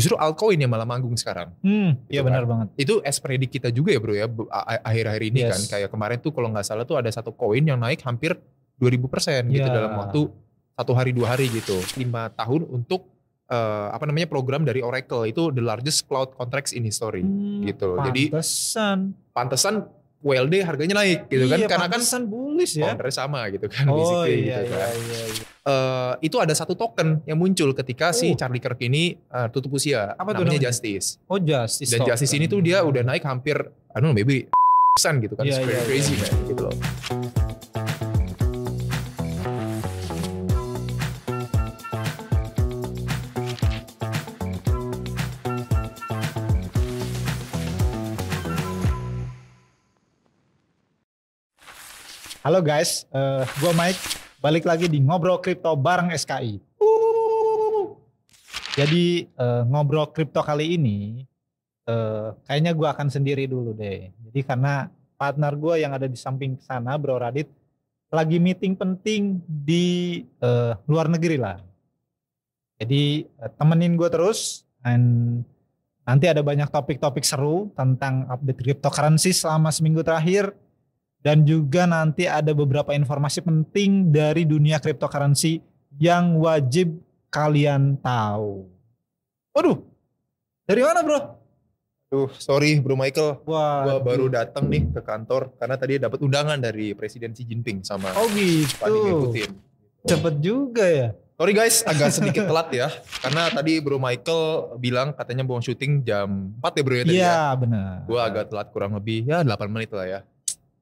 Justru altcoin yang malah manggung sekarang. Iya benar banget. Itu as predik kita juga ya bro ya, akhir-akhir ini kan. Kayak kemarin tuh kalau nggak salah tuh ada satu koin yang naik hampir 2000% gitu dalam waktu 1 hari 2 hari gitu. 5 tahun untuk program dari Oracle, itu the largest cloud contracts in history gitu. Jadi pantesan WLD harganya naik gitu kan, karena kan bullish ya. Foundernya sama gitu kan, basically gitu kan. Itu ada satu token yang muncul ketika si Charlie Kirk ini tutup usia. Apa namanya tuh Justice. Justice. Dan Justice ini tuh dia udah naik hampir maybe persen gitu kan, crazy man gitu loh. Halo guys, gue Mike, balik lagi di Ngobrol Kripto bareng SKI. Jadi ngobrol kripto kali ini, kayaknya gue akan sendiri dulu deh. Jadi karena partner gue yang ada di samping sana, Bro Radit, lagi meeting penting di luar negeri lah. Jadi temenin gue terus, dan nanti ada banyak topik-topik seru tentang update cryptocurrency selama seminggu terakhir. Dan juga nanti ada beberapa informasi penting dari dunia cryptocurrency yang wajib kalian tahu. Waduh, dari mana bro? Sorry Bro Michael, gua baru datang nih ke kantor karena tadi dapat undangan dari Presiden Xi Jinping sama Vladimir Putin. Cepet juga ya. Sorry guys, agak sedikit telat ya, karena tadi Bro Michael bilang katanya mau syuting jam 4 ya bro ya tadi ya? Iya benar. Gua agak telat kurang lebih 8 menit lah ya.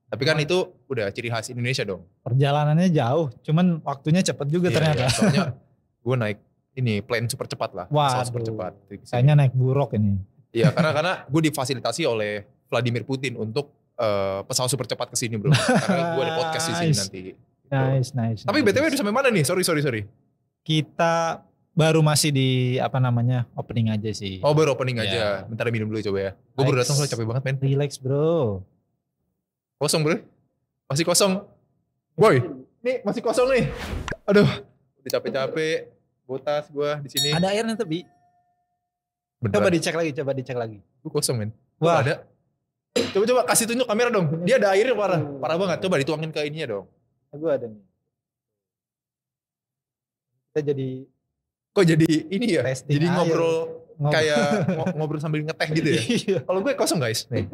Tapi kan itu udah ciri khas Indonesia dong. Perjalanannya jauh, cuman waktunya cepet juga ternyata. Iya, soalnya gue naik ini plane super cepat lah. Wah, super cepat. Kayaknya naik buruk ini. Iya, karena gue difasilitasi oleh Vladimir Putin untuk pesawat super cepat ke sini bro. Karena gue ada podcast di sini nanti. Gitu. Nice. Tapi BTW udah sampai mana nih? Sorry. Kita baru masih di opening aja sih. Oh baru opening aja. Bentar minum dulu coba ya. Gue baru datang soalnya capek banget men. Relax bro. Kosong bro, masih kosong. Boy, nih masih kosong nih. Aduh, udah capek-capek. Botas gue di sini. Ada airnya tapi. Coba dicek lagi. Gue kosong men. Wah. Ada. Coba kasih tunjuk kamera dong. Dia ada airnya parah banget. Coba dituangin ke ininya dong. Gue ada nih. Kita jadi. Kok jadi ini ya? Jadi ngobrol kayak ngobrol sambil ngeteh gitu ya. Kalau gue kosong guys. Nih.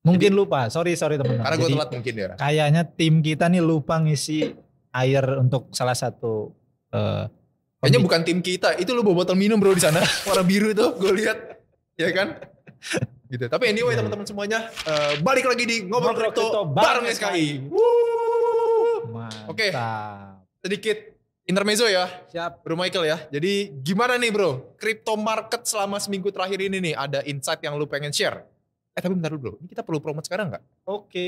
Mungkin lupa, sorry teman-teman. Karena gue telat mungkin ya. Kayaknya tim kita nih lupa ngisi air untuk salah satu. Kayaknya bukan tim kita, itu lu bawa botol minum bro di sana, warna biru itu, gue lihat, ya kan? Gitu. Tapi anyway teman-teman semuanya, balik lagi di Ngobrol Kripto bareng SKI. Oke, sedikit intermezzo ya, siap Bro Michael ya. Jadi gimana nih bro, crypto market selama seminggu terakhir ini nih, ada insight yang lu pengen share? Tapi bentar dulu bro, ini kita perlu promote sekarang gak? Oke.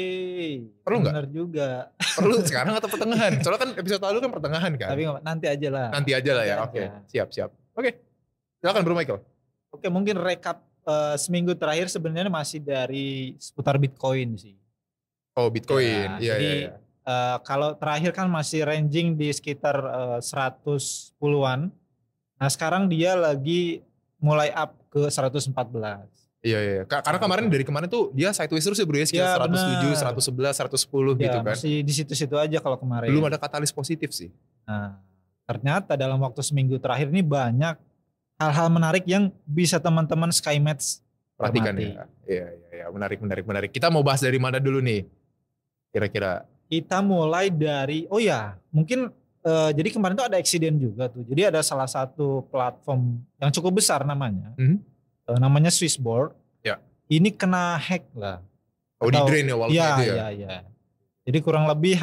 Perlu gak? Bener juga. Perlu sekarang atau pertengahan? Soalnya kan episode lalu kan pertengahan kan? Tapi nanti aja lah. Nanti aja lah ya, oke. Siap. Oke, silakan Bro Michael. Oke, mungkin recap seminggu terakhir sebenarnya masih dari seputar Bitcoin sih. Oh Bitcoin, iya. Jadi kalau terakhir kan masih ranging di sekitar 110-an. Nah sekarang dia lagi mulai up ke 114. Iya. Karena dari kemarin tuh dia sideways terus ya bro ya, sekitar 107, 111, 110 gitu kan. Masih di situ-situ aja kalau kemarin. Belum ada katalis positif sih. Nah, ternyata dalam waktu seminggu terakhir ini banyak hal-hal menarik yang bisa teman-teman SkyMatch perhatikan ya. Iya, menarik. Kita mau bahas dari mana dulu nih? Kira-kira. Kita mulai dari, mungkin jadi kemarin tuh ada accident juga tuh. Jadi ada salah satu platform yang cukup besar namanya. Namanya Swissboard. Ya. Ini kena hack lah. Oh di drain ya walletnya itu ya? Iya. Jadi kurang lebih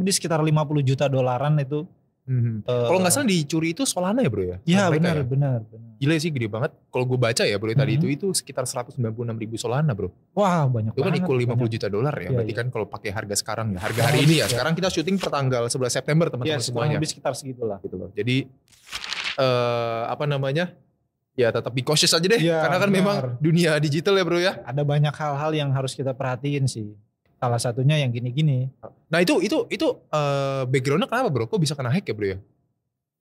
di sekitar 50 juta dolaran itu. Kalau nggak salah dicuri itu Solana ya bro ya? Iya benar. Gila sih gede banget. Kalau gue baca ya bro tadi itu sekitar 196 ribu Solana bro. Wah banyak itu banget. Itu kan equal 50 juta dolar ya. Berarti kan kalau pakai harga sekarang ya. Harga hari ini ya. Sekarang kita syuting per tanggal 11 September teman-teman semuanya. Lebih sekitar segitulah. Gitu loh. Jadi ya tetap be cautious aja deh. Karena kan memang dunia digital ya bro ya. Ada banyak hal-hal yang harus kita perhatiin sih. Salah satunya yang gini-gini. Nah itu backgroundnya kenapa bro? Kok bisa kena hack ya bro ya?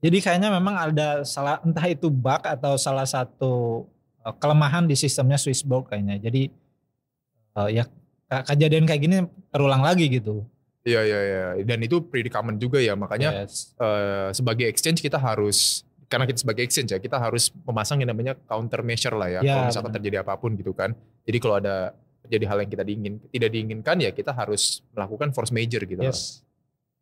Jadi kayaknya memang ada entah itu bug atau salah satu kelemahan di sistemnya Swissborg kayaknya. Jadi ya kejadian kayak gini terulang lagi gitu. Iya. Dan itu pretty common juga ya. Makanya sebagai exchange kita harus, karena kita sebagai exchange ya, kita harus memasang yang namanya counter measure lah ya. Kalau misalkan terjadi apapun gitu kan. Jadi kalau ada terjadi hal yang kita tidak diinginkan ya kita harus melakukan force major gitu loh.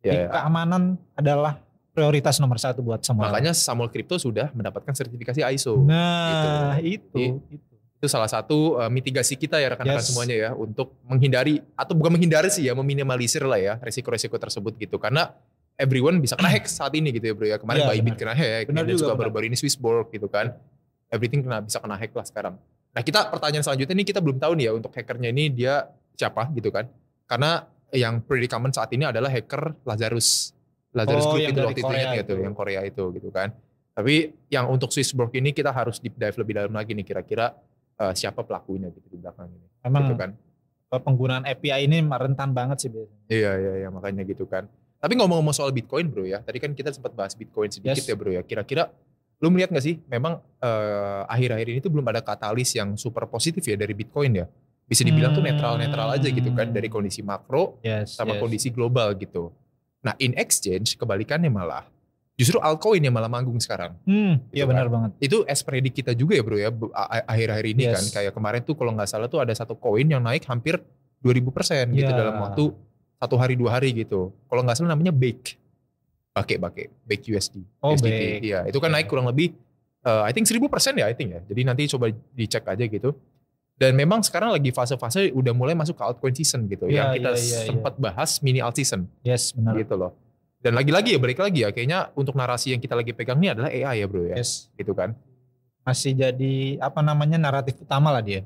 Keamanan adalah prioritas nomor 1 buat semua. Makanya Samuel Crypto sudah mendapatkan sertifikasi ISO. Nah itu salah satu mitigasi kita ya rekan-rekan semuanya ya, untuk menghindari, atau bukan menghindari sih ya, meminimalisir lah ya resiko-resiko tersebut gitu. Karena everyone bisa kena hack saat ini gitu ya bro ya. Kemarin Bybit kena hack, dan juga baru-baru ini Swissborg gitu kan. Everything bisa kena hack lah sekarang. Nah pertanyaan selanjutnya ini kita belum tahu nih ya untuk hackernya ini dia siapa gitu kan. Karena yang pretty common saat ini adalah hacker Lazarus Group itu waktu itu ingat gitu, yang Korea itu gitu kan. Tapi yang untuk Swissborg ini kita harus deep dive lebih dalam lagi nih, kira-kira siapa pelakunya gitu di belakang ini. Emang gitu kan. Penggunaan API ini rentan banget sih biasanya. Iya makanya gitu kan. Tapi ngomong-ngomong soal Bitcoin bro ya, tadi kan kita sempat bahas Bitcoin sedikit ya bro ya. Kira-kira lu melihat gak sih memang akhir-akhir ini tuh belum ada katalis yang super positif ya dari Bitcoin ya. Bisa dibilang tuh netral-netral aja gitu kan, dari kondisi makro sama kondisi global gitu. Nah in exchange kebalikannya malah justru altcoin yang malah manggung sekarang. Iya benar banget. Itu as predik kita juga ya bro ya akhir-akhir ini kan. Kayak kemarin tuh kalau nggak salah tuh ada satu koin yang naik hampir 2000% gitu dalam waktu 1 hari 2 hari gitu. Kalau nggak salah namanya Bake USD. USDT. Iya itu kan naik kurang lebih I think 1000% ya I think ya. Jadi nanti coba dicek aja gitu. Dan memang sekarang lagi fase-fase udah mulai masuk ke altcoin season gitu. Yang kita sempat bahas mini alt season. Yes benar. Gitu loh. Dan lagi-lagi ya balik lagi ya. Kayaknya untuk narasi yang kita lagi pegang ini adalah AI ya bro ya. Gitu kan. Masih jadi naratif utama lah dia.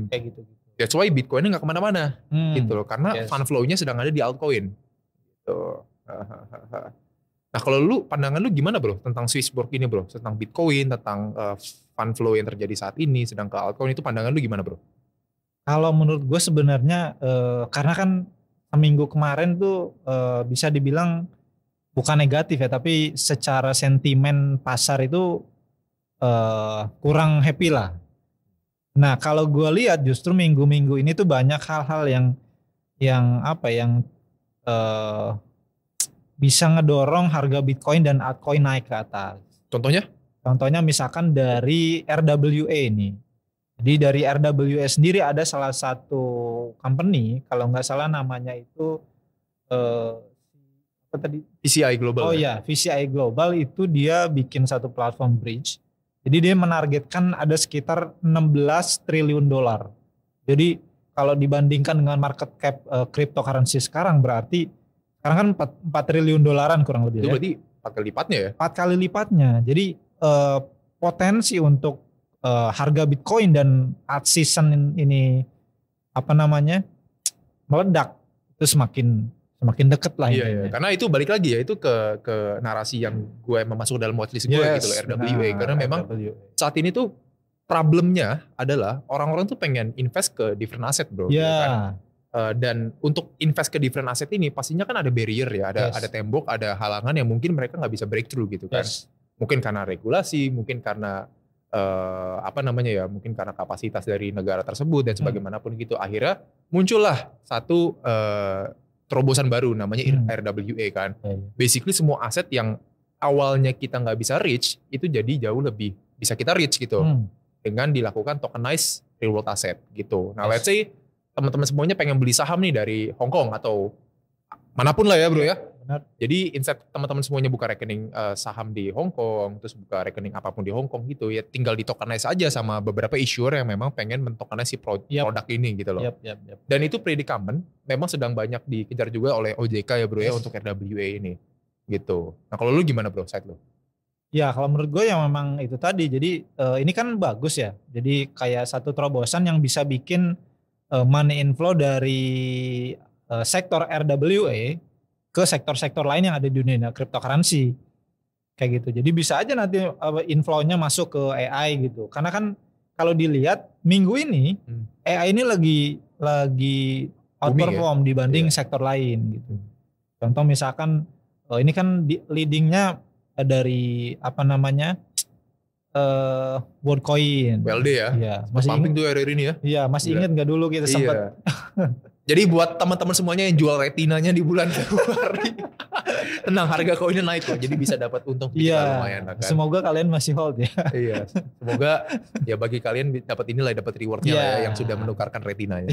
Kayak gitu. That's why Bitcoinnya gak kemana-mana. Gitu loh. Karena fund flow-nya sedang ada di altcoin. Gitu. Nah kalau pandangan lu gimana bro tentang Swissborg ini bro? Tentang Bitcoin, tentang fund flow yang terjadi saat ini sedang ke altcoin, itu pandangan lu gimana bro? Kalau menurut gue sebenarnya karena kan seminggu kemarin tuh bisa dibilang bukan negatif ya, tapi secara sentimen pasar itu kurang happy lah. Nah kalau gue lihat justru minggu-minggu ini tuh banyak hal-hal yang bisa ngedorong harga Bitcoin dan altcoin naik ke atas. Contohnya? Contohnya misalkan dari RWA ini. Jadi dari RWA sendiri ada salah satu company, kalau nggak salah namanya itu apa tadi? VCI Global. Oh ya, VCI Global itu dia bikin satu platform bridge. Jadi dia menargetkan ada sekitar 16 triliun dolar. Jadi kalau dibandingkan dengan market cap cryptocurrency sekarang berarti sekarang kan 4 triliun dolaran kurang lebih. Itu berarti 4 kali lipatnya ya? 4 kali lipatnya. Jadi potensi untuk harga Bitcoin dan alt season ini meledak itu semakin deket lah. Iya. Karena itu balik lagi ya, itu ke narasi yang gue emang masuk dalam watchlist gue gitu loh, RWA. Karena memang saat ini tuh problemnya adalah orang-orang tuh pengen invest ke different asset bro. Iya. Gitu kan? Dan untuk invest ke different asset ini pastinya kan ada barrier ya, ada tembok, ada halangan yang mungkin mereka nggak bisa breakthrough gitu kan. Mungkin karena regulasi, mungkin karena mungkin karena kapasitas dari negara tersebut dan sebagaimanapun gitu. Akhirnya muncullah satu terobosan baru namanya RWA kan. Basically semua aset yang awalnya kita nggak bisa reach itu jadi jauh lebih bisa kita reach gitu dengan dilakukan tokenized real world asset gitu. Nah let's say teman-teman semuanya pengen beli saham nih dari Hong Kong atau manapun lah ya bro ya. Benar. Jadi instead teman-teman semuanya buka rekening saham di Hong Kong, terus buka rekening apapun di Hong Kong gitu ya, tinggal ditokenize aja sama beberapa issuer yang memang pengen mentokenize si produk ini gitu loh. Dan itu pretty common, memang sedang banyak dikejar juga oleh OJK ya bro ya untuk RWA ini gitu. Nah kalau lu gimana bro, side lu? Ya kalau menurut gue ya memang itu tadi, jadi ini kan bagus ya, jadi kayak satu terobosan yang bisa bikin money inflow dari sektor RWA ke sektor-sektor lain yang ada di dunia cryptocurrency kayak gitu. Jadi bisa aja nanti inflow-nya masuk ke AI gitu. Karena kan kalau dilihat minggu ini AI ini lagi outperform dibanding sektor lain gitu. Contoh misalkan ini kan leadingnya dari apa namanya WorldCoin. WLD ya. Iya, masih pumping tuh hari ini ya. Iya, masih ingat nggak dulu kita sempat. Jadi buat teman-teman semuanya yang jual retinanya di bulan Februari, tenang, harga koinnya naik kok. Jadi bisa dapat untung lumayan kan. Semoga kalian masih hold ya. Iya. Semoga ya bagi kalian dapat rewardnya lah ya, yang sudah menukarkan retinanya.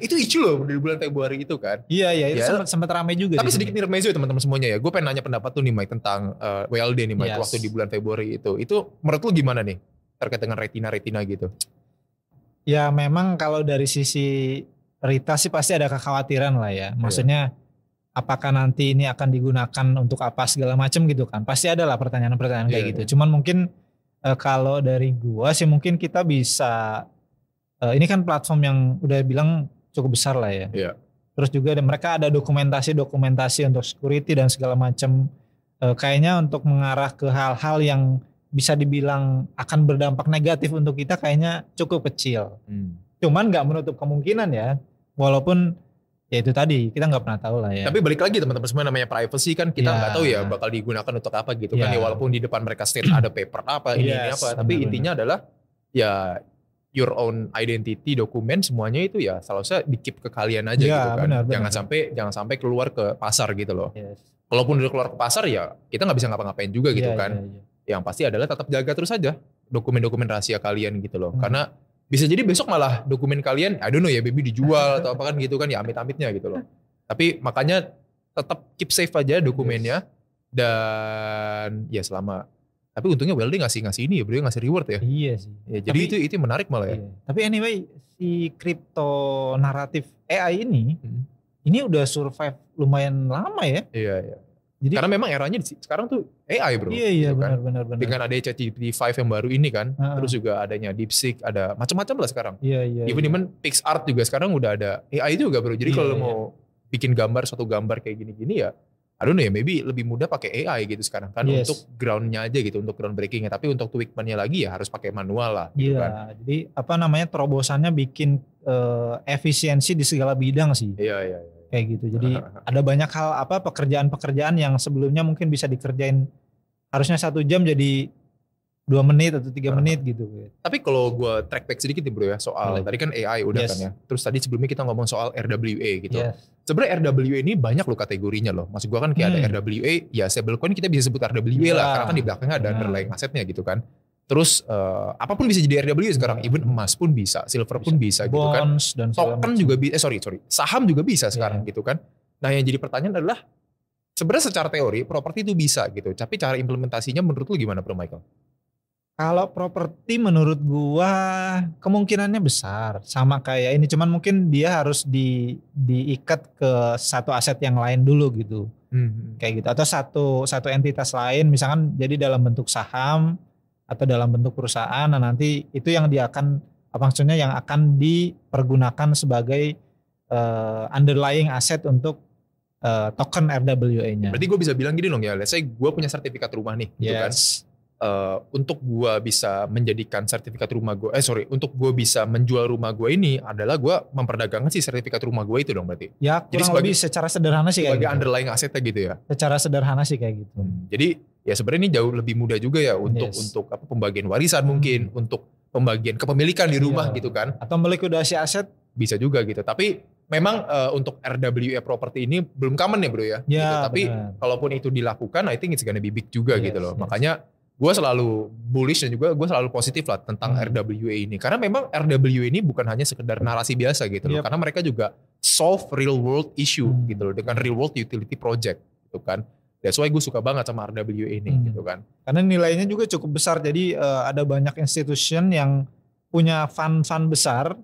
Itu isu loh di bulan Februari itu kan. Iya, itu sempat ramai juga. Tapi sedikit intermezzo ya teman-teman semuanya ya. Gue pengen nanya pendapat tuh nih Mike tentang WLD nih Mike, waktu di bulan Februari itu. Itu menurut lu gimana nih terkait dengan retina gitu? Ya memang kalau dari sisi Rita sih pasti ada kekhawatiran lah ya. Maksudnya apakah nanti ini akan digunakan untuk apa segala macam gitu kan. Pasti ada lah pertanyaan-pertanyaan kayak gitu. Cuman mungkin kalau dari gua sih mungkin kita bisa, ini kan platform yang udah bilang cukup besar lah ya. Terus juga mereka ada dokumentasi untuk security dan segala macam. Kayaknya untuk mengarah ke hal-hal yang bisa dibilang akan berdampak negatif untuk kita kayaknya cukup kecil. Cuman gak menutup kemungkinan ya. Walaupun ya itu tadi kita nggak pernah tahu lah ya. Tapi balik lagi teman-teman semua, namanya privacy kan kita nggak tahu ya bakal digunakan untuk apa gitu kan ya. Walaupun di depan mereka state ada paper apa ini apa. Tapi intinya adalah ya your own identity dokumen semuanya itu ya seharusnya di-keep ke kalian aja gitu kan. Jangan sampai keluar ke pasar gitu loh. Kalaupun udah keluar ke pasar ya kita nggak bisa ngapa-ngapain juga gitu kan. Yang pasti adalah tetap jaga terus aja dokumen-dokumen rahasia kalian gitu loh. Karena bisa jadi besok malah dokumen kalian, I don't know ya, baby dijual atau apa kan gitu kan ya, amit-amitnya gitu loh. Tapi makanya tetap keep safe aja dokumennya. Dan ya tapi untungnya WLD ngasih ini ya bro, ngasih reward ya. Iya sih. Ya, jadi itu menarik malah ya. Tapi anyway si crypto naratif AI ini udah survive lumayan lama ya. Iya. Jadi, karena memang eranya sekarang tuh AI bro. Iya gitu benar. Dengan ada ChatGPT 5 yang baru ini kan, terus juga adanya DeepSeek, ada macam-macam lah sekarang. Iya. Even PixArt juga sekarang udah ada AI juga bro. Jadi kalau mau bikin suatu gambar kayak gini-gini ya, I don't know ya, maybe lebih mudah pakai AI gitu sekarang kan, untuk groundnya aja gitu, untuk ground breakingnya. Tapi untuk tweakman-nya lagi ya harus pakai manual lah. Gitu kan. Jadi terobosannya bikin efisiensi di segala bidang sih. Iya. Kayak gitu. Jadi ada banyak hal pekerjaan-pekerjaan yang sebelumnya mungkin bisa dikerjain harusnya 1 jam jadi 2 menit atau 3 menit gitu. Tapi kalau gue track back sedikit nih bro ya soal tadi kan AI udah kan ya. Terus tadi sebelumnya kita ngomong soal RWA gitu. Sebenarnya RWA ini banyak loh kategorinya loh. Maksud gue kan kayak ada RWA, ya stablecoin kita bisa sebut RWA lah karena kan di belakangnya ada underlying asetnya gitu kan. Terus apapun bisa jadi RWA sekarang, even emas pun bisa, silver pun bisa gitu kan. Dan token juga bisa, saham juga bisa sekarang gitu kan. Nah yang jadi pertanyaan adalah sebenarnya secara teori properti itu bisa gitu, tapi cara implementasinya menurut lu gimana Bro Michael? Kalau properti menurut gua kemungkinannya besar, sama kayak ini, cuman mungkin dia harus diikat ke satu aset yang lain dulu gitu, kayak gitu, atau satu entitas lain, misalkan jadi dalam bentuk saham atau dalam bentuk perusahaan. Nah nanti itu yang maksudnya yang akan dipergunakan sebagai underlying aset untuk token RWA-nya. Berarti gue bisa bilang gini dong ya, let's say gue punya sertifikat rumah nih, gitu kan. Untuk gue bisa menjadikan sertifikat rumah gue, untuk gue bisa menjual rumah gue ini adalah gue memperdagangkan si sertifikat rumah gue itu dong berarti. Ya kurang lebih secara sederhana sih kayak gitu. Sebagai underlying asetnya gitu ya. Secara sederhana sih kayak gitu. Jadi ya sebenarnya ini jauh lebih mudah juga ya untuk pembagian warisan mungkin, untuk pembagian kepemilikan di rumah gitu kan. Atau melikuidasi aset bisa juga gitu. Tapi memang untuk RWA property ini belum common ya bro ya. Gitu. Tapi kalaupun itu dilakukan, I think it's gonna be big juga gitu loh. Makanya gue selalu bullish dan juga gue selalu positif lah tentang RWA ini. Karena memang RWA ini bukan hanya sekedar narasi biasa gitu loh. Karena mereka juga solve real world issue gitu loh. Dengan real world utility project gitu kan. That's why gue suka banget sama RWA ini gitu kan. Karena nilainya juga cukup besar. Jadi ada banyak institution yang punya fund-fund besar.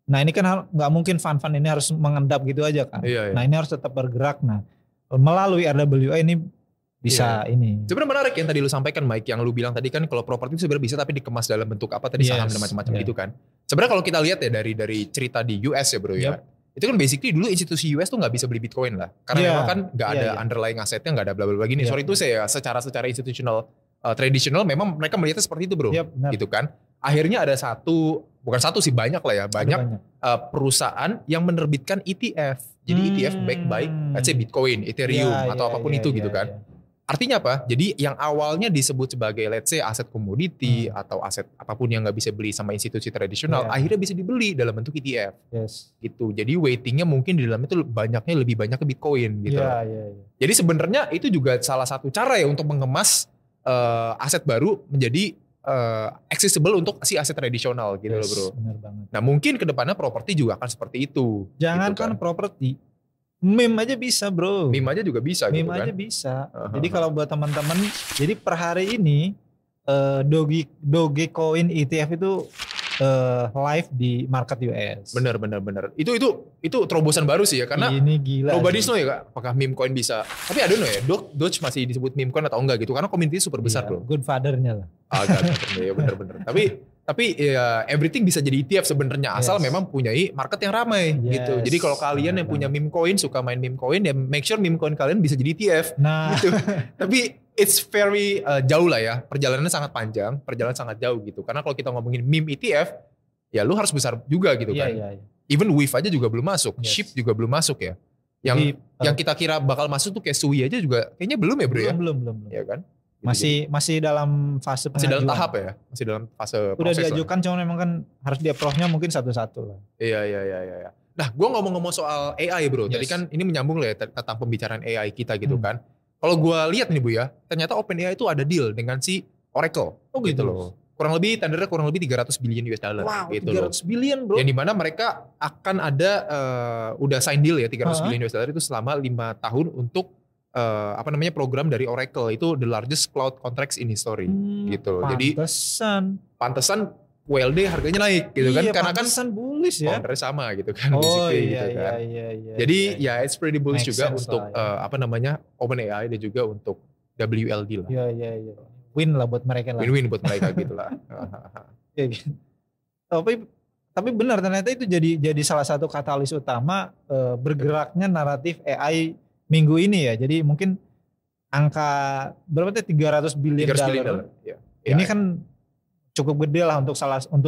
Nah ini kan gak mungkin fund-fund ini harus mengendap gitu aja kan. Nah ini harus tetap bergerak. Nah melalui RWA ini bisa ini. Sebenarnya menarik yang tadi lu sampaikan Mike, yang lu bilang tadi kan kalau properti itu sebenarnya bisa tapi dikemas dalam bentuk apa tadi, saham dan macam-macam gitu kan. Sebenarnya kalau kita lihat ya dari cerita di US ya bro ya. Itu kan basically dulu institusi US tuh nggak bisa beli Bitcoin lah. Karena memang kan nggak ada underlying asetnya, nggak ada bla bla bla gini. Sorry itu saya secara institutional tradisional memang mereka melihatnya seperti itu bro. Gitu kan. Akhirnya ada bukan satu sih, banyak lah ya. Banyak perusahaan yang menerbitkan ETF. Jadi ETF backed by let's say Bitcoin, Ethereum atau apapun itu gitu kan. Artinya apa? Jadi yang awalnya disebut sebagai let's say aset komoditi atau aset apapun yang nggak bisa beli sama institusi tradisional, akhirnya bisa dibeli dalam bentuk ETF. Gitu. Jadi weightingnya mungkin di dalamnya itu lebih banyak ke Bitcoin gitu. Jadi sebenarnya itu juga salah satu cara ya untuk mengemas aset baru menjadi accessible untuk si aset tradisional gitu loh bro. Benar banget. Nah mungkin kedepannya properti juga akan seperti itu. Jangankan gitu properti. Meme aja bisa bro. Meme aja juga bisa meme gitu aja kan. bisa. Jadi kalau buat teman-teman, jadi per hari ini Dogecoin ETF itu live di market US. Benar. Itu terobosan baru sih ya karena ini gila. Nobody know ya Kak, apakah meme coin bisa. Tapi I don't know ya, Doge masih disebut meme coin atau enggak gitu karena community super besar bro. Good father-nya lah. Ya benar. Tapi ya everything bisa jadi ETF sebenarnya asal memang punyai market yang ramai gitu. Jadi kalau kalian yang punya meme coin, suka main meme coin, ya make sure meme coin kalian bisa jadi ETF. Nah, gitu. Tapi it's very jauh lah ya. Perjalanannya sangat panjang, perjalanan sangat jauh gitu. Karena kalau kita ngomongin meme ETF, ya lu harus besar juga gitu kan. Even Wave aja juga belum masuk, Ship juga belum masuk ya. Yang kita kira bakal masuk tuh kayak Sui aja juga kayaknya belum ya bro ya. Belum. Ya kan? Masih dalam fase pengajuan. Masih dalam tahap ya, masih dalam fase udah proses. Udah diajukan, cuma memang kan harus di approve-nya mungkin satu-satu lah. Iya. Nah, gue ngomong-ngomong soal AI bro, tadi kan ini menyambung lah ya tentang pembicaraan AI kita gitu kan. Kalau gue lihat nih bu ya, ternyata OpenAI itu ada deal dengan si Oracle. Gitu loh. Tendernya kurang lebih 300 billion US dollar. Wow, gitu 300 billion bro. Yang dimana mereka akan ada, udah sign deal ya 300 billion US dollar itu selama 5 tahun untuk program dari Oracle itu the largest cloud contracts in history gitu. Jadi pantesan WLD harganya naik gitu kan karena kan bullish ya. Foundernya sama gitu kan. Iya. Jadi ya it's pretty bullish juga untuk OpenAI dan juga untuk WLD lah. Iya. Win lah buat mereka lah. Win-win buat mereka gitu lah. Ya, gitu. Tapi benar ternyata itu jadi salah satu katalis utama bergeraknya naratif AI minggu ini ya. Jadi mungkin angka berapa tuh 300 billion dollar. Ini kan cukup gede lah untuk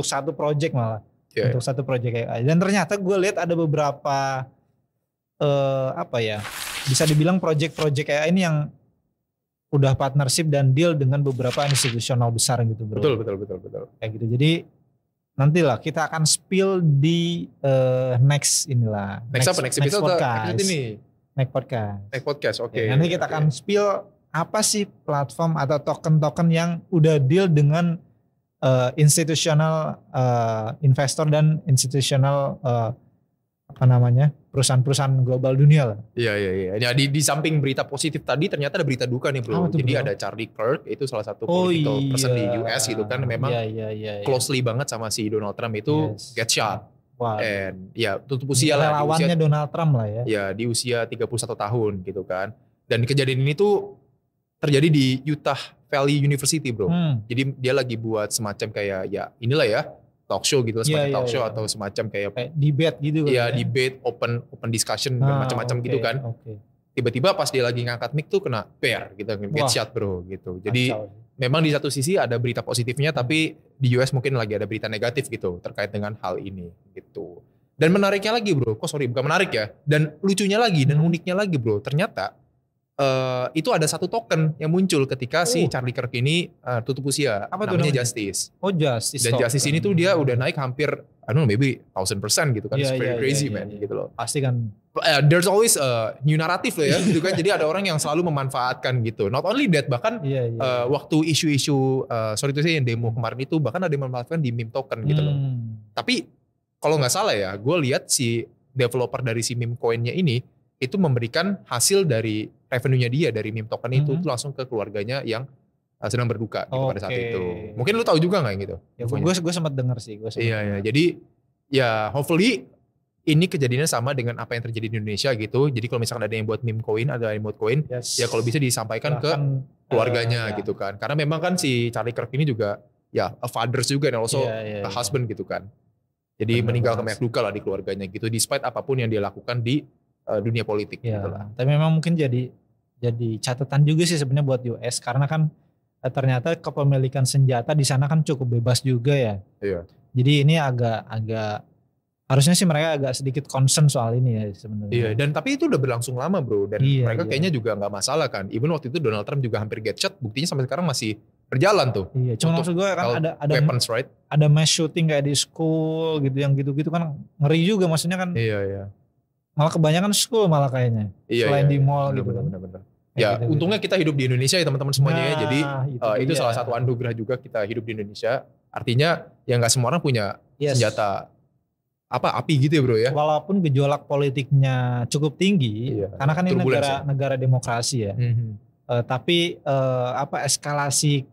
satu project malah. Untuk satu project AI. Dan ternyata gue lihat ada beberapa bisa dibilang project-project AI ini yang udah partnership dan deal dengan beberapa institusional besar gitu bro. Betul. Kayak gitu. Jadi nantilah kita akan spill di next episode podcast ini. Next podcast. Oke. Nanti kita akan spill apa sih platform atau token-token yang udah deal dengan institusional investor dan institusional perusahaan-perusahaan global dunia lah. Iya. Nah, di samping berita positif tadi ternyata ada berita duka nih bro. Jadi ada Charlie Kirk itu salah satu political person di US gitu kan memang closely banget sama si Donald Trump itu get shot. Wow. And ya tutup usia lah. Relawannya Donald Trump lah ya. Ya di usia 31 tahun gitu kan. Dan kejadian ini tuh terjadi di Utah Valley University bro. Jadi dia lagi buat semacam kayak ya inilah ya talk show gitu, semacam talk show atau semacam kayak debate gitu. Iya debate, open discussion macam-macam gitu kan. Tiba-tiba pas dia lagi ngangkat mic tuh kena bear gitu, get shot bro gitu. Jadi memang di satu sisi ada berita positifnya tapi di US mungkin lagi ada berita negatif gitu terkait dengan hal ini gitu. Dan menariknya lagi bro, bukan menarik ya. Dan lucunya lagi dan uniknya lagi bro, ternyata itu ada satu token yang muncul ketika si Charlie Kirk ini tutup usia. Apa namanya Justice. Justice. Dan Justice ini tuh dia udah naik hampir, I don't know, maybe 1000% gitu kan. It's very crazy man gitu loh. Pasti kan. There's always a new narrative lah ya gitu kan. Jadi ada orang yang selalu memanfaatkan gitu. Not only that, bahkan waktu isu-isu sorry itu sih yang demo kemarin itu bahkan ada yang memanfaatkan di meme token gitu loh. Tapi kalau nggak salah ya, gue lihat si developer dari si meme coinnya ini itu memberikan hasil dari revenue-nya dia dari meme token itu langsung ke keluarganya yang sedang berduka gitu pada saat itu. Mungkin lu tahu juga nggak yang gitu? Ya, gue sempat dengar sih. Iya. Jadi ya hopefully ini kejadiannya sama dengan apa yang terjadi di Indonesia gitu. Jadi kalau misalkan ada yang buat meme coin, ada yang buat coin, ya kalau bisa disampaikan ke keluarganya gitu kan. Karena memang kan si Charlie Kirk ini juga ya a father juga dan also a husband gitu kan. Jadi meninggal banyak duka lah di keluarganya gitu. Despite apapun yang dia lakukan di dunia politik gitu lah. Tapi memang mungkin jadi catatan juga sih sebenarnya buat US karena kan ternyata kepemilikan senjata di sana kan cukup bebas juga ya. Iya. Jadi ini agak Harusnya sih mereka agak sedikit concern soal ini ya sebenarnya. Iya, dan tapi itu udah berlangsung lama bro, dan mereka kayaknya juga nggak masalah kan. Even waktu itu Donald Trump juga hampir get shot, buktinya sampai sekarang masih berjalan tuh. Iya, cuma maksud gue kan ada weapons, right? Ada mass shooting kayak di school gitu, yang gitu-gitu kan ngeri juga maksudnya kan. Iya. Malah kebanyakan school malah kayaknya. Selain di mall gitu. Bener. Ya gitu, untungnya kita hidup di Indonesia ya teman-teman semuanya ya. Jadi itu salah satu anugerah juga kita hidup di Indonesia. Artinya ya nggak semua orang punya senjata api gitu ya bro ya. Walaupun gejolak politiknya cukup tinggi, karena kan ini negara demokrasi ya. Tapi eskalasi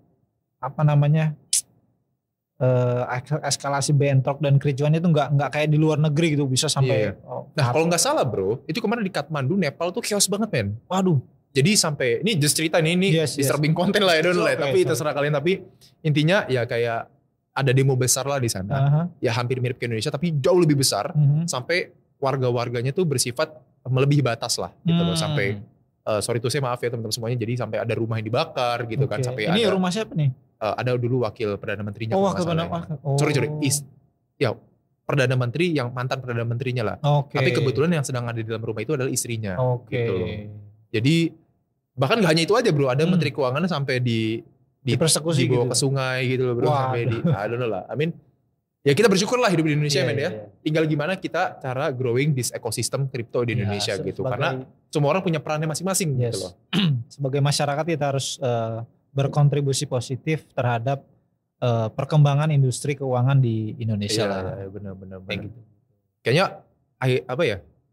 eskalasi bentrok dan kericuan itu nggak kayak di luar negeri gitu bisa sampai. Nah kalau nggak salah bro, itu kemarin di Kathmandu Nepal tuh chaos banget men. Waduh. Jadi sampai ini just cerita ini disturbing content lah ya tapi terserah kalian. Tapi intinya ya kayak ada demo besar lah di sana, ya hampir mirip ke Indonesia tapi jauh lebih besar, sampai warga-warganya tuh bersifat melebihi batas lah gitu loh, sampai sorry tuh saya maaf ya teman-teman semuanya, jadi sampai ada rumah yang dibakar gitu kan, sampai ini rumah siapa nih? Ada dulu wakil perdana menterinya. Sorry, perdana menteri yang mantan perdana menterinya lah. Tapi kebetulan yang sedang ada di dalam rumah itu adalah istrinya. Gitu loh. Jadi bahkan gak hanya itu aja bro, ada menteri keuangan sampai dipersekusi dibawa gitu ke sungai gitu loh bro. Sampai I don't know lah. I mean ya kita bersyukur lah hidup di Indonesia men ya. Tinggal gimana kita cara growing this ekosistem kripto di Indonesia gitu. Karena semua orang punya perannya masing-masing gitu loh. Sebagai masyarakat kita harus berkontribusi positif terhadap perkembangan industri keuangan di Indonesia lah. Benar. Gitu. Kayaknya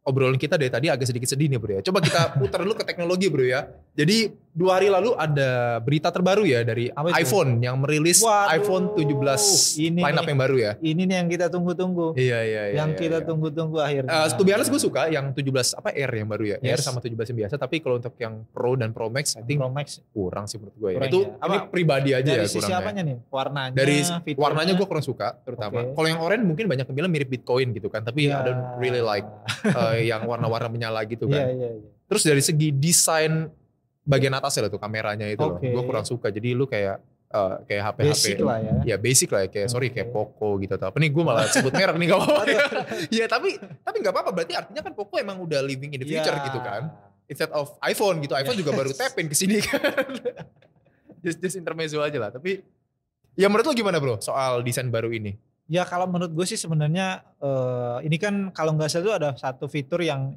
obrolan kita dari tadi agak sedikit sedih nih bro ya. Coba kita putar dulu ke teknologi bro ya. Jadi 2 hari lalu ada berita terbaru ya dari iPhone yang merilis iPhone 17 lineup yang baru ya. Ini nih yang kita tunggu-tunggu. Iya. Yang kita tunggu-tunggu akhirnya. To be honest gue suka yang 17 R yang baru ya. R sama 17 yang biasa. Tapi kalau untuk yang Pro dan Pro Max, I think kurang sih menurut gue ya. Itu ini pribadi aja dari ya kurang. Dari apanya nih? Warnanya? Dari warnanya gue kurang suka terutama. Kalau yang oranye mungkin banyak yang bilang mirip Bitcoin gitu kan. Tapi I don't really like yang warna-warna menyala gitu kan. Terus dari segi desain bagian atasnya lah tuh kameranya itu loh. Gue kurang suka. Jadi lu kayak HP basic lah ya. Ya basic lah ya, kayak kayak Poco gitu atau apa nih, gue malah sebut merek nih gak apa-apa. Ya tapi gak apa-apa, berarti artinya kan Poco emang udah living in the future gitu kan. Instead of iPhone gitu. iPhone juga baru tapin ke sini kan. just intermezzo aja lah. Tapi ya menurut lu gimana bro soal desain baru ini? Ya kalau menurut gue sih sebenarnya ini kan kalau nggak salah itu ada satu fitur yang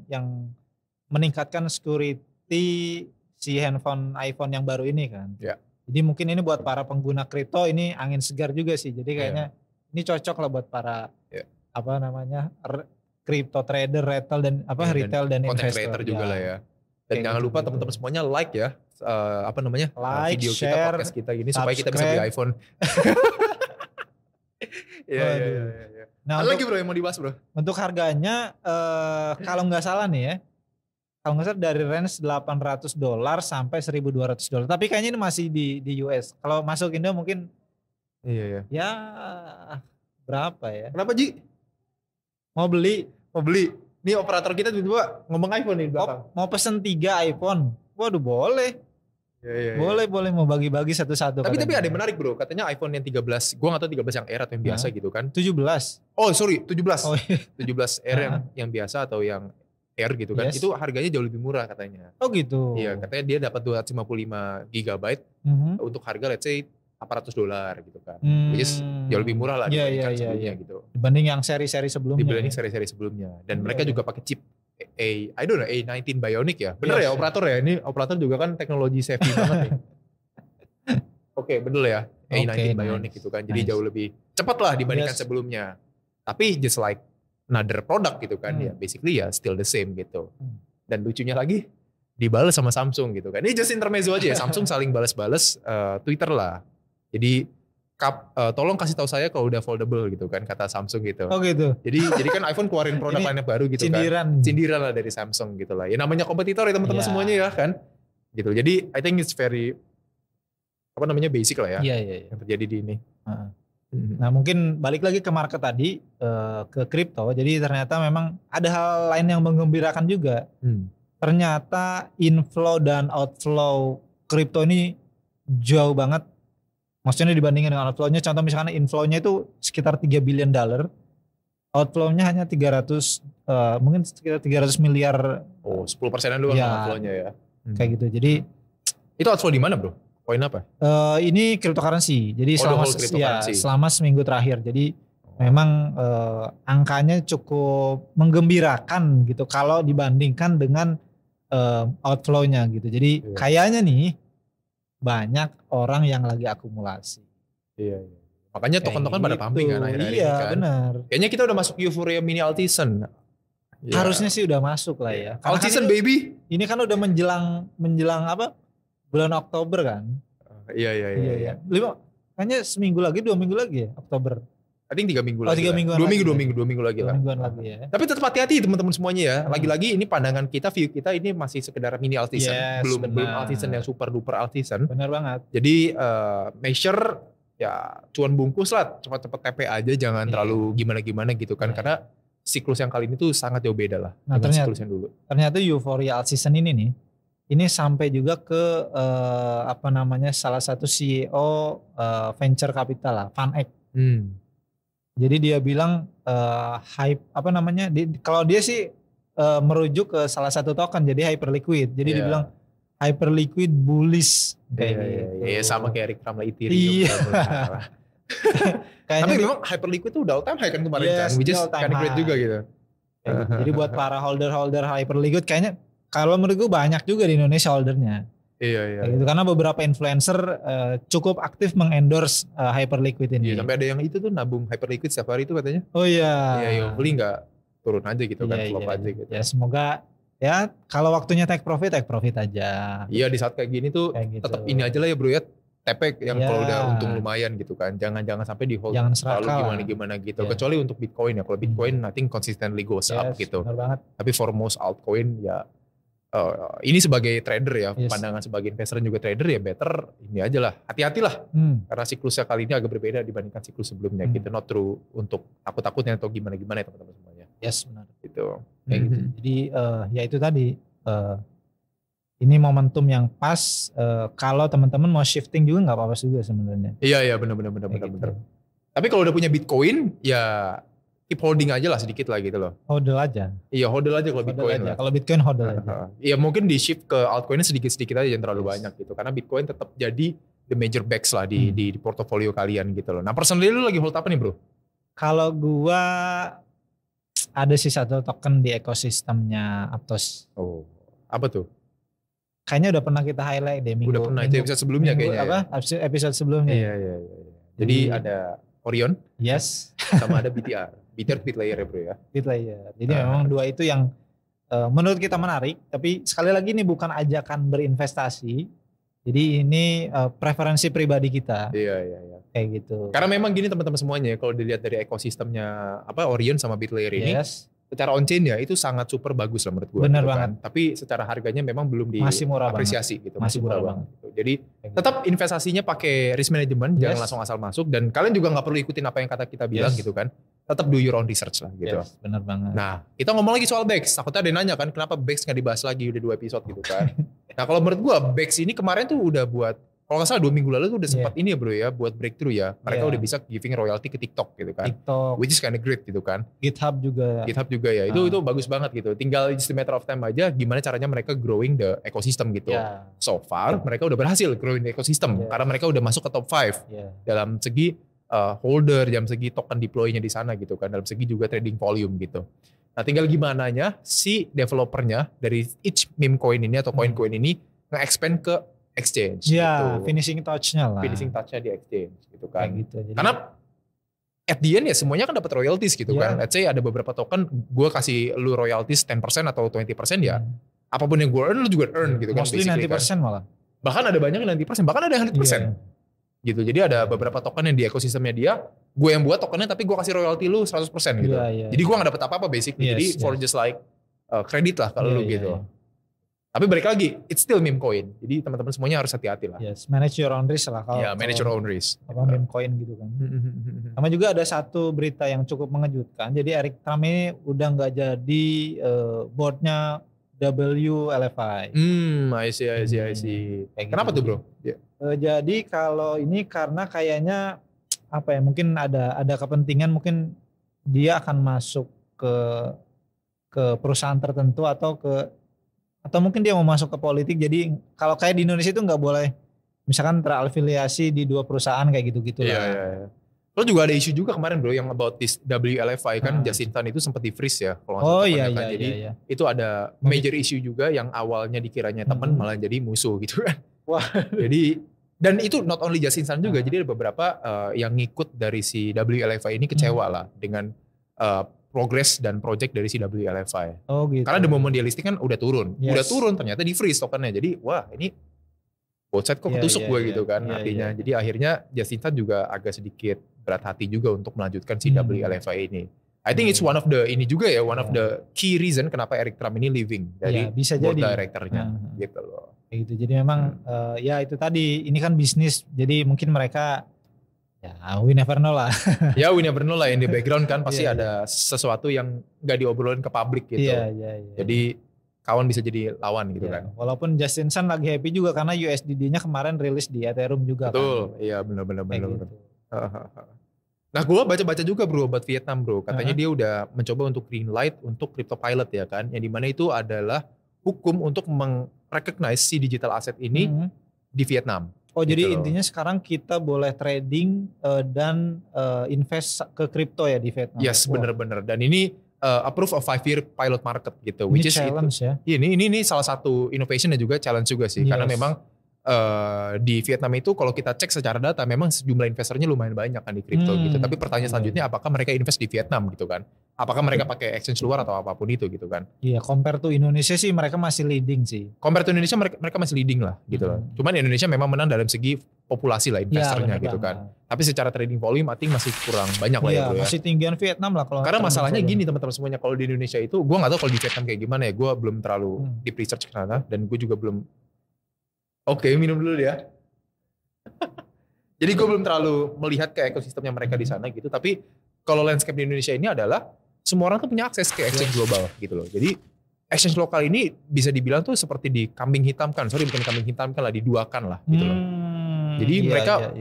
meningkatkan security si handphone iPhone yang baru ini kan. Jadi mungkin ini buat para pengguna kripto ini angin segar juga sih. Jadi kayaknya ini cocok lah buat para kripto trader, retail dan content creator juga lah ya. Dan jangan lupa teman-teman semuanya like ya like, video share, kita, podcast kita gini supaya kita bisa beli iPhone. Iya. Nah, ada lagi bro yang mau dibahas bro? Untuk harganya kalau nggak salah nih ya, kalau nggak salah dari range $800 sampai $1.200. Tapi kayaknya ini masih di US. Kalau masuk Indo mungkin ya berapa ya? Kenapa Ji? Mau beli. Nih operator kita tiba-tiba ngomong iPhone nih belakang. Mau pesen 3 iPhone. Waduh boleh. Boleh mau bagi-bagi satu-satu. Tapi ada yang menarik bro, katanya iPhone yang 13, gue gak tahu 13 yang R atau yang biasa gitu kan. 17. Oh sorry 17. 17 R yang biasa atau yang R gitu kan. Itu harganya jauh lebih murah katanya. Oh gitu. Iya katanya dia dapat 255 GB untuk harga let's say $800 gitu kan. Which is jauh lebih murah lah dibandingkan sebelumnya gitu. Dibanding yang seri-seri sebelumnya. Seri-seri sebelumnya. Dan mereka juga pakai chip A19 Bionic ya. Bener ya operator ya. Ini operator juga kan teknologi savvy banget nih. Oke, bener ya. A19 Bionic gitu kan. Jadi jauh lebih cepat lah dibandingkan sebelumnya. Tapi just like another product gitu kan. Ya basically ya still the same gitu. Dan lucunya lagi dibalas sama Samsung gitu kan. Ini just intermezzo aja ya. Samsung saling balas-balas Twitter lah. Jadi tolong kasih tahu saya kalau udah foldable gitu kan kata Samsung gitu. Oh gitu. Jadi kan iPhone keluarin produk lineup baru gitu Sindiran lah dari Samsung gitu lah. Ya namanya kompetitor ya teman-teman semuanya ya kan. Gitu. Jadi I think it's very basic lah ya. Yang terjadi di ini. Nah mungkin balik lagi ke market tadi ke kripto. Jadi ternyata memang ada hal lain yang menggembirakan juga. Ternyata inflow dan outflow kripto ini jauh banget. Maksudnya dibandingin dengan outflow-nya, contoh misalkan inflow-nya itu sekitar $3 billion. outflow-nya hanya 300 mungkin sekitar 300 miliar. Oh, 10%-an doang outflow-nya ya. Kayak gitu. Jadi itu outflow di mana, Bro? Koin apa? Ini cryptocurrency. Jadi selama seminggu terakhir. Jadi memang angkanya cukup menggembirakan gitu kalau dibandingkan dengan outflow-nya gitu. Jadi kayaknya nih banyak orang yang lagi akumulasi. Iya. Makanya token-token pada pumping kan akhir-akhir ini kan. Benar. Kayaknya kita udah masuk euforia mini alt-season. Harusnya sih udah masuk lah ya. Alt-season baby. Ini kan udah menjelang apa? Bulan Oktober kan. Iya. Kayaknya seminggu lagi, 2 minggu lagi ya Oktober. I think 3 minggu lagi. 2 minggu lagi lah. Mingguan lagi ya. Tapi tetap hati-hati teman-teman semuanya ya. Lagi-lagi ini pandangan kita, view kita ini masih sekedar mini alt-season. Belum alt-season yang super duper alt-season. Benar banget. Jadi make sure ya cuan bungkus lah, cepat-cepat TP aja, jangan terlalu gimana-gimana gitu kan. Karena siklus yang kali ini tuh sangat jauh beda lah dengan siklus yang dulu. Ternyata euforia alt-season ini nih, ini sampai juga ke salah satu CEO venture capital lah, VanEck. Jadi dia bilang kalau dia sih merujuk ke salah satu token, jadi hyperliquid. Jadi dia bilang hyperliquid bullish kayak gitu. Iya, sama kayak Rick Ramla Ethereum. Iya. Tapi memang hyperliquid itu udah all time high kan kemarin kan, which is kind of great juga gitu. Jadi buat para holder hyperliquid kayaknya kalau menurut gue banyak juga di Indonesia holdernya. Iya. Gitu, karena beberapa influencer cukup aktif mengendorse hyperliquid ini. Iya, sampai ada yang itu tuh nabung hyperliquid setiap hari itu katanya. Oh iya. Iya, beli nggak turun aja gitu kan, flop aja gitu. Ya semoga ya kalau waktunya take profit aja. Iya, di saat kayak gini tuh tetap ini aja lah ya bro ya. TP yang kalau udah untung lumayan gitu kan. Jangan sampai di hold terlalu gimana gitu. Kecuali untuk Bitcoin ya. Kalau Bitcoin nothing consistently goes up gitu. Benar banget. Tapi for most altcoin ya ini sebagai trader ya, pandangan sebagai investor dan juga trader ya better ini aja lah. Hati-hatilah. Karena siklusnya kali ini agak berbeda dibandingkan siklus sebelumnya. Gitu, not true untuk takut-takutnya atau gimana-gimana ya teman-teman semuanya. Yes, benar. Gitu. Kayak gitu. Jadi ya itu tadi. Ini momentum yang pas kalau teman-teman mau shifting juga nggak apa-apa juga sebenarnya. Iya benar. Tapi kalau udah punya Bitcoin ya keep holding aja lah sedikit lah gitu loh. Hodl aja. Iya hodl aja kalau Bitcoin lah. Kalau Bitcoin hodl aja. Iya mungkin di shift ke altcoinnya sedikit-sedikit aja jangan terlalu banyak gitu. Karena Bitcoin tetap jadi the major backs lah di portofolio kalian gitu loh. Nah personally lu lagi hold apa nih bro? Kalau gua ada sih satu token di ekosistemnya Aptos. Oh apa tuh? Kayaknya udah pernah kita highlight deh Udah pernah itu episode sebelumnya kayaknya. Episode sebelumnya. Iya. Jadi ada Orion. Yes. Sama ada BTR. BTR Bitlayer ya bro ya. Bitlayer. Jadi memang dua itu yang menurut kita menarik. Tapi sekali lagi ini bukan ajakan berinvestasi. Jadi ini preferensi pribadi kita. Iya. Kayak gitu. Karena memang gini teman-teman semuanya. Kalau dilihat dari ekosistemnya Orion sama Bitlayer ini. Secara on-chain ya itu sangat super bagus lah menurut gue. Benar gitu banget. Kan. Tapi secara harganya memang belum diapresiasi gitu. Masih murah banget. Gitu. Jadi tetap investasinya pakai risk management, jangan langsung asal masuk. Dan kalian juga nggak perlu ikutin apa yang kata kita bilang gitu kan. Tetap do your own research lah gitu. Benar banget. Nah kita ngomong lagi soal BEX. Takutnya ada yang nanya kan kenapa BEX nggak dibahas lagi udah 2 episode gitu kan. Nah kalau menurut gue BEX ini kemarin tuh udah buat kalau nggak salah 2 minggu lalu tuh udah sempat ini ya bro ya buat breakthrough ya. Mereka udah bisa giving royalty ke TikTok gitu kan. TikTok. Which is kind of great gitu kan. GitHub juga ya. Itu bagus banget gitu. Tinggal just a matter of time aja gimana caranya mereka growing the ecosystem gitu. So far mereka udah berhasil growing the ecosystem karena mereka udah masuk ke top 5 dalam segi holder, dalam segi token deploy-nya di sana gitu kan. Dalam segi juga trading volume gitu. Nah tinggal gimananya si developernya dari each meme coin ini atau coin-coin ini nge-expand ke exchange gitu. Finishing touch-nya lah. Finishing touch-nya di exchange gitu kan. Gitu, jadi karena at the end ya semuanya kan dapat royalties gitu kan. Let's say ada beberapa token gue kasih lu royalties 10% atau 20% ya. Apapun yang gue earn lu juga earn gitu kan. Mostly 90% kan. Malah. Bahkan ada banyak yang 90%, bahkan ada yang 100%. Gitu. Jadi ada beberapa token yang di ekosistemnya dia, gue yang buat tokennya tapi gue kasih royalty lu 100% gitu. Jadi gue gak dapet apa-apa basically. Jadi for just like kredit lah kalau lu gitu. Tapi balik lagi, it's still meme coin. Jadi teman-teman semuanya harus hati-hati lah. Yes, manage your own risk lah. Manage your own risk. Apa meme coin gitu kan. Sama juga ada satu berita yang cukup mengejutkan. Jadi Eric Trump ini udah nggak jadi boardnya WLFI. I see. Kenapa tuh bro? Jadi kalau ini karena kayaknya apa ya? Mungkin ada kepentingan mungkin dia akan masuk ke perusahaan tertentu atau mungkin dia mau masuk ke politik. Jadi kalau kayak di Indonesia itu nggak boleh misalkan terafiliasi di 2 perusahaan kayak gitu-gitu lah. Iya. Lo juga ada isu juga kemarin bro yang about this WLFI kan Jacintan itu sempat di freeze ya kalau nggak salah iya, kan. iya, Jadi iya. itu ada major issue juga yang awalnya dikiranya teman malah jadi musuh gitu kan. Wah. Jadi dan itu not only Jacintan juga, jadi ada beberapa yang ngikut dari si WLFI ini kecewa lah dengan progress dan project dari si WLFI. Oh gitu. Karena the moment dia listing kan udah turun, ternyata di freeze tokennya. Jadi wah ini both side kok ketusuk gue gitu kan artinya. Jadi akhirnya Jacintan juga agak sedikit berat hati juga untuk melanjutkan si WLFI ini. I think it's one of the key reason kenapa Eric Trump ini leaving dari board directornya gitu loh. Gitu. Jadi memang ya itu tadi ini kan bisnis. Jadi mungkin mereka ya we never know lah. Ya we never know lah, in the background kan pasti ada sesuatu yang gak diobrolin ke publik gitu. Jadi kawan bisa jadi lawan gitu kan. Walaupun Justin Sun lagi happy juga karena USDD-nya kemarin rilis di Ethereum juga. Betul, iya benar. Gitu. Nah gue baca-baca juga bro buat Vietnam bro. Katanya dia udah mencoba untuk green light untuk crypto pilot ya kan. Yang dimana itu adalah hukum untuk recognize si digital asset ini di Vietnam. Oh gitu. Jadi intinya sekarang kita boleh trading dan invest ke kripto ya di Vietnam. Yes, benar-benar. Dan ini approve of 5-year pilot market gitu. Ini challenge ya. Ini salah satu innovation dan juga challenge juga sih. Karena memang di Vietnam itu kalau kita cek secara data memang jumlah investornya lumayan banyak kan di kripto gitu. Tapi pertanyaan selanjutnya apakah mereka invest di Vietnam gitu kan? Apakah mereka pakai exchange luar atau apapun itu gitu kan? Iya, compare to Indonesia sih mereka masih leading sih. Compare to Indonesia mereka masih leading lah gitu loh. Cuman Indonesia memang menang dalam segi populasi lah investornya gitu kan. Tapi secara trading volume I think masih kurang banyak lah ya bro ya. Masih tinggian Vietnam lah kalau. Karena masalahnya gini teman-teman semuanya, kalau di Indonesia itu gue gak tahu kalau di Vietnam kayak gimana ya. Gue belum terlalu deep research ke sana dan gue juga belum. Oke, minum dulu ya. Jadi gue belum terlalu melihat ke ekosistemnya mereka di sana gitu. Tapi kalau landscape di Indonesia ini adalah semua orang tuh punya akses ke exchange global gitu loh. Jadi exchange lokal ini bisa dibilang tuh seperti di kambing hitamkan. Sorry bukan kambing hitamkan lah, diduakan lah gitu loh. Jadi mereka,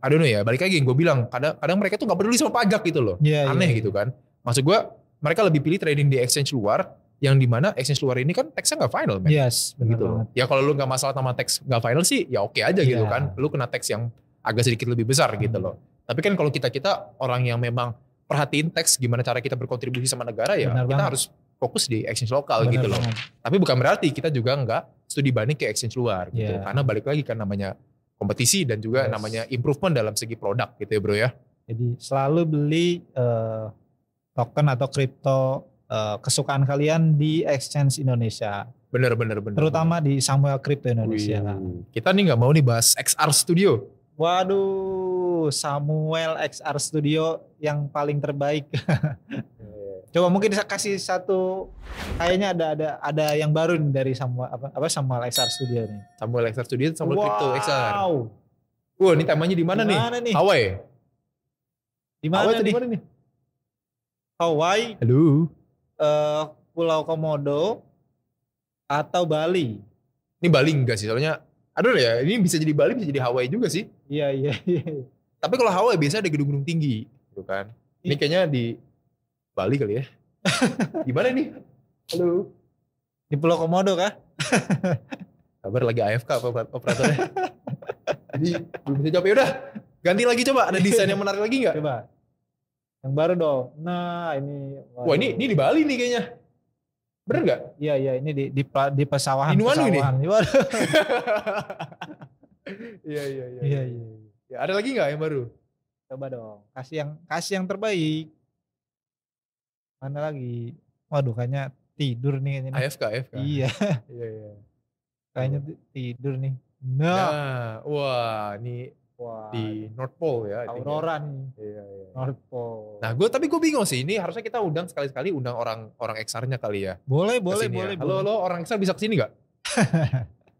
I don't know ya, balik lagi yang gue bilang, kadang mereka tuh gak peduli sama pajak gitu loh. Aneh gitu kan. Maksud gue mereka lebih pilih trading di exchange luar, yang dimana exchange luar ini kan taxnya gak final man. Yes, benar gitu banget. Ya kalau lu gak masalah sama tax gak final sih ya oke aja gitu kan. Lu kena tax yang agak sedikit lebih besar gitu loh. Tapi kan kalau kita orang yang memang perhatiin tax, gimana cara kita berkontribusi sama negara ya, kita harus fokus di exchange lokal gitu loh. Tapi bukan berarti kita juga nggak studi banding ke exchange luar gitu. Karena balik lagi kan namanya kompetisi dan juga namanya improvement dalam segi produk gitu ya bro ya. Jadi selalu beli token atau kripto kesukaan kalian di exchange Indonesia. Bener. Terutama di Samuel Crypto Indonesia. Kita nih nggak mau nih bahas XR Studio. Waduh, Samuel XR Studio yang paling terbaik. Coba mungkin kasih satu, kayaknya ada yang baru nih dari Samuel Samuel XR Studio nih. Samuel XR Studio, Samuel Crypto XR. Wah, ini temanya di mana nih? Hawaii. Di mana nih? Hawaii. Halo. Pulau Komodo atau Bali? Ini Bali enggak sih, soalnya aduh ya, ini bisa jadi Bali, bisa jadi Hawaii juga sih. Iya. Tapi kalau Hawaii biasa ada gedung-gedung tinggi, gitu kan. Ini kayaknya di Bali kali ya. Di mana nih? Halo. Di Pulau Komodo kah? Kabar lagi AFK operatornya. Jadi belum bisa jawab. Ya udah, ganti lagi coba. Ada desain yang menarik lagi nggak? Coba. Yang baru dong. Nah ini. Wah ini di Bali nih kayaknya. Bener nggak? Iya ini di pesawahan. Ini. Iya. Ya, ada lagi nggak yang baru? Coba dong. Kasih yang terbaik. Mana lagi? Waduh kayaknya tidur nih kayaknya. AFK. Iya. Kayaknya tidur nih. Nah, wah ini di North Pole ya. Aurora nih. Iya. North Pole. Nah, tapi gue bingung sih. Ini harusnya kita undang sekali-sekali undang orang XR-nya kali ya. Boleh. Halo, orang XR bisa kesini nggak?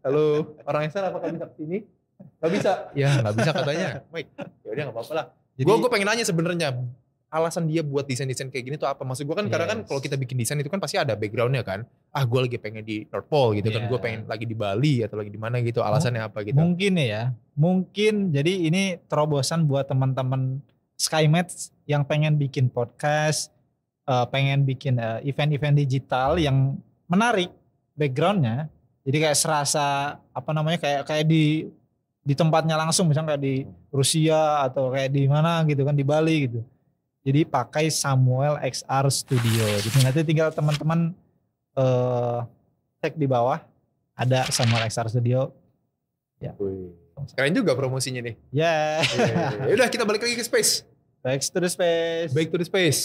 Halo, orang XR apakah bisa kesini? Gak bisa. Ya, nggak bisa katanya. Baik. Ya udah nggak apa-apa lah. Gue pengen nanya sebenarnya alasan dia buat desain-desain kayak gini tuh apa? Maksud gue kan karena kan kalau kita bikin desain itu kan pasti ada backgroundnya kan. Gue lagi pengen di North Pole gitu kan. Gue pengen lagi di Bali atau lagi di mana gitu. Alasannya apa gitu? Mungkin jadi ini terobosan buat teman-teman SkyMatch yang pengen bikin podcast, pengen bikin event-event digital yang menarik backgroundnya, jadi kayak serasa kayak di tempatnya langsung, misalnya kayak di Rusia atau kayak di mana gitu kan, di Bali gitu. Jadi pakai Samuel XR Studio. Jadi nanti tinggal teman-teman cek di bawah ada Samuel XR Studio. Ya. Keren juga promosinya nih. Ya. Yeah. Udah kita balik lagi ke space. Back to the space.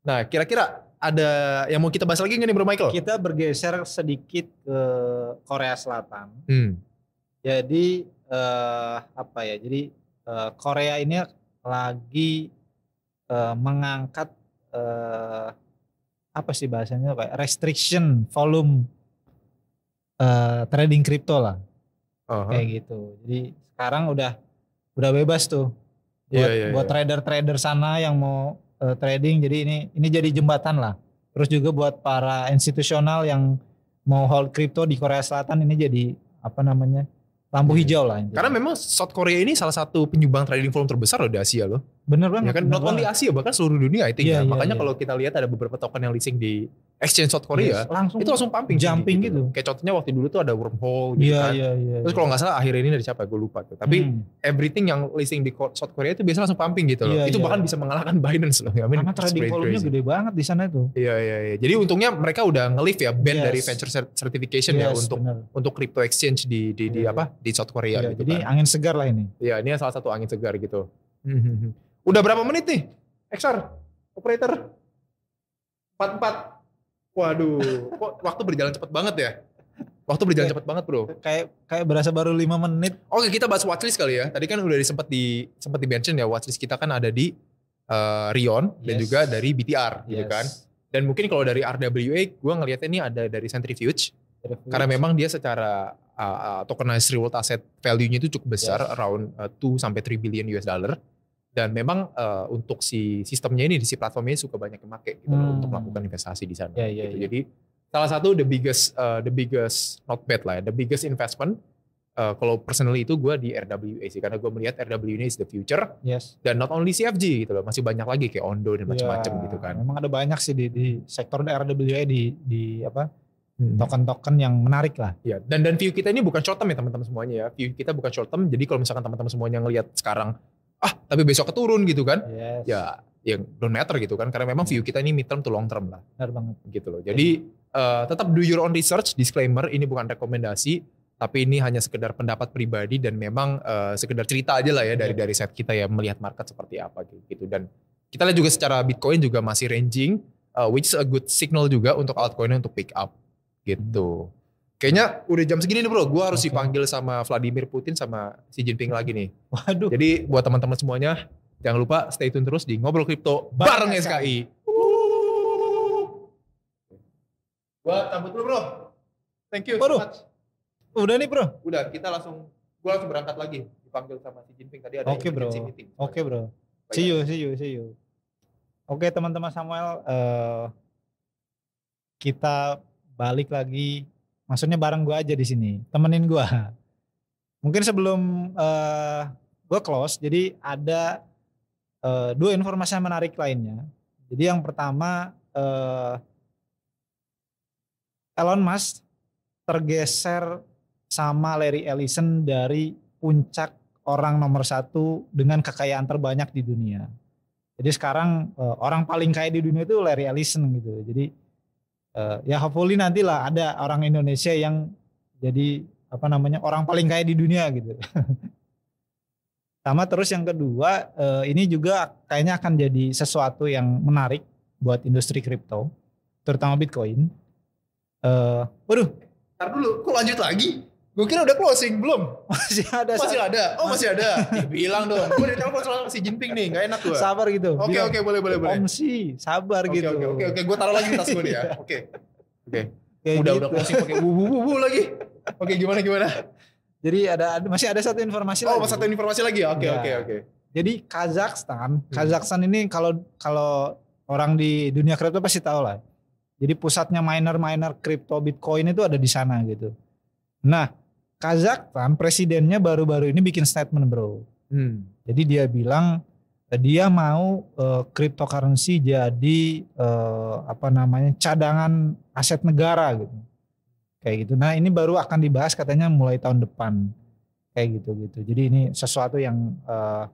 Nah, kira-kira ada yang mau kita bahas lagi nggak nih Bro Michael? Kita bergeser sedikit ke Korea Selatan. Jadi Jadi Korea ini lagi mengangkat bahasanya kayak restriction volume trading kripto lah. Kayak gitu. Jadi sekarang udah bebas tuh buat trader-trader sana yang mau trading. Jadi ini jadi jembatan lah. Terus juga buat para institusional yang mau hold kripto di Korea Selatan, ini jadi lampu hijau lah. Karena memang South Korea ini salah satu penyumbang trading volume terbesar loh di Asia loh. Bener banget. Ya kan, not only Asia, bahkan seluruh dunia I think ya. Makanya kalau kita lihat ada beberapa token yang listing di exchange South Korea, itu langsung pumping. Jumping gitu. Kayak contohnya waktu dulu tuh ada Wormhole gitu kan. Terus kalau gak salah akhir ini dari siapa, gue lupa tuh. Tapi everything yang listing di South Korea itu biasanya langsung pumping gitu loh. Itu bahkan bisa mengalahkan Binance loh. Karena trading volume-nya gede banget di sana tuh. Iya. Jadi untungnya mereka udah nge-lift ya, ban dari venture certification ya untuk crypto exchange di South Korea gitu. Jadi angin segar lah ini. Iya, ini salah satu angin segar gitu. Udah berapa menit nih? XR, operator? 44. Waduh, kok waktu berjalan cepat banget ya? Waktu berjalan cepat banget bro. Kayak berasa baru 5 menit. Oke, kita bahas watchlist kali ya. Tadi kan udah sempat di mention ya, watchlist kita kan ada di Rion dan juga dari BTR gitu kan. Dan mungkin kalau dari RWA, gue ngelihatnya ini ada dari Centrifuge. Karena memang dia secara tokenized real world asset value-nya itu cukup besar, around 2-3 billion US dollar. Dan memang untuk si sistemnya ini, si platformnya suka banyak yang pakai gitu untuk melakukan investasi di sana. Gitu. Jadi salah satu the biggest not bad lah, the biggest investment. Kalau personally itu gue di RWA sih, karena gue melihat RWA is the future. Dan not only CFG gitu loh, masih banyak lagi kayak Ondo dan macam-macam gitu kan. Memang ada banyak sih di sektor RWA di token-token yang menarik lah. Ya, dan view kita ini bukan short term ya teman-teman semuanya ya. View kita bukan short term. Jadi kalau misalkan teman-teman semuanya ngelihat sekarang tapi besok keturun gitu kan. Ya don't matter gitu kan, karena memang view kita ini mid term to long term lah. Benar banget. Gitu loh. Jadi tetap do your own research, disclaimer ini bukan rekomendasi, tapi ini hanya sekedar pendapat pribadi dan memang sekedar cerita aja lah ya dari set kita ya, melihat market seperti apa gitu. Dan kita lihat juga secara Bitcoin juga masih ranging, which is a good signal juga untuk altcoin untuk pick up gitu. Kayaknya udah jam segini nih bro, gue harus dipanggil sama Vladimir Putin sama Xi Jinping lagi nih. Waduh. Jadi buat teman-teman semuanya, jangan lupa stay tune terus di Ngobrol Kripto bareng SKI. Gue cabut dulu bro. Thank you so much. Udah nih bro. Udah, gue langsung berangkat lagi. Dipanggil sama Xi Jinping tadi ada meeting. Oke bro. See you. Oke teman-teman Samuel, kita balik lagi. Maksudnya bareng gue aja di sini, temenin gue. Mungkin sebelum gue close, jadi ada 2 informasi yang menarik lainnya. Jadi yang pertama, Elon Musk tergeser sama Larry Ellison dari puncak orang nomor 1 dengan kekayaan terbanyak di dunia. Jadi sekarang orang paling kaya di dunia itu Larry Ellison gitu. Jadi ya hopefully nantilah ada orang Indonesia yang jadi orang paling kaya di dunia gitu. Sama terus yang kedua, ini juga kayaknya akan jadi sesuatu yang menarik buat industri kripto, terutama Bitcoin. Ntar dulu, kok lanjut lagi? Gue kira udah closing, belum? Masih ada. Oh masih ada. Bilang dong, gue ditelepon sama si Jinping nih, gak enak gue. Sabar gitu. Oke, boleh. Om sih, sabar gitu. Oke, gue taruh lagi di tas gue nih ya. Oke. Udah closing pakai bubu lagi. Oke, gimana? Jadi masih ada satu informasi lagi. Oh, satu informasi lagi ya? Oke. Jadi Kazakhstan ini kalau orang di dunia kripto pasti tahu lah. Jadi pusatnya miner kripto Bitcoin itu ada di sana gitu. Nah, Kazakhstan presidennya baru-baru ini bikin statement bro. Jadi dia bilang Dia mau cryptocurrency jadi cadangan aset negara gitu. Kayak gitu. Nah, ini baru akan dibahas katanya mulai tahun depan. Kayak gitu. Jadi ini sesuatu yang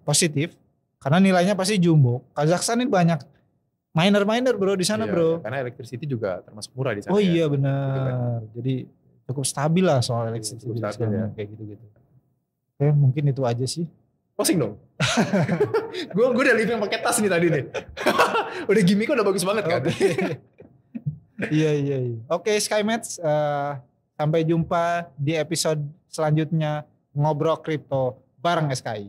positif karena nilainya pasti jumbo. Kazakhstan ini banyak miner bro di sana bro. Karena electricity juga termasuk murah di sana. Oh iya benar. Gitu kan. Jadi cukup stabil lah soal electricity di sana kayak gitu. Oke, mungkin itu aja sih. Closing dong. Gue udah living pakai tas nih tadi nih. Udah gimmick udah bagus banget kan. Iya. Oke, Skymats, sampai jumpa di episode selanjutnya ngobrol kripto bareng SKI.